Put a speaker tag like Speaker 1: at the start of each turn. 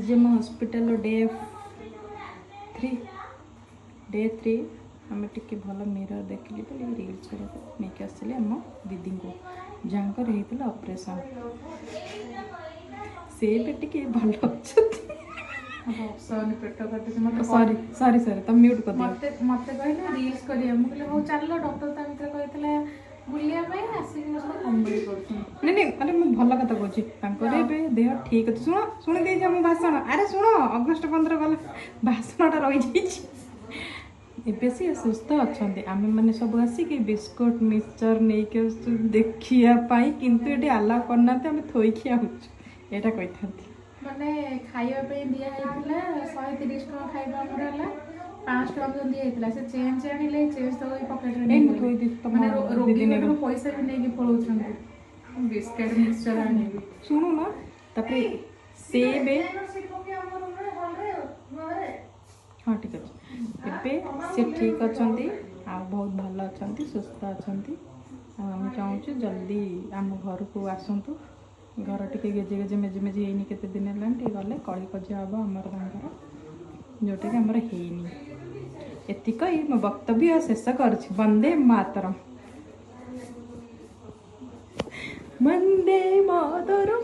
Speaker 1: जे मो hospital day 3 आम टिके भल मिरर देखिली तो ये रील्स नहीं आसली आम दीदी को जहाँकर होता ऑपरेशन से भी टिके भल
Speaker 2: पेट काटुଛି मत
Speaker 1: सॉरी सॉरी सॉरी तुम म्यूट कर
Speaker 2: मते मते कहले रील्स करिया मु कहले हो चलो डॉक्टर ता भीतर कहतले बुलिया पे आसी कि सब कंबली करछन
Speaker 1: नहीं नहीं अरे मु भल कथा कहूँ तांकर एबे देह ठीक अछि सुनो सुनि दे जा मु भाषण अरे सुनो अगस्त 15 वाला भाषणटा रही जाइछि एबे से सुस्थ अछंती आमे माने सब आसी कि बिस्कुट मिक्सचर नै के देखिया पाई किंतु एटी अलाउ करना ते आमे थोई खिया होछ एटा कहिथांती
Speaker 2: माने खाଇବା पे दिया हैतिला 130 टका खाଇବା हमर हला 5 टका जो दिया हैतिला से चेंज आनिले चेंज तो ई पॉकेट रे
Speaker 1: ए थोई दे
Speaker 2: माने रोगी ने पैसा भी नहीं कि पळौछन बिस्किट मिक्सचर आनिबे
Speaker 1: सुनो ना तापरे सेबे हाँ ठीक अच्छे एबे से ठीक अच्छे आ बहुत भल अच्छा सुस्थ अच्छा आम चाहूँ जल्दी आम घर को आसतु घर टे गेजे गेजे मेजे मेजे होनी केते दिन है गले कली कजिया हम आमर तांकर जोटा कि आमर हैनी एतिक मो वक्तव्य शेष कर वंदे मातरम वंदे मातरम।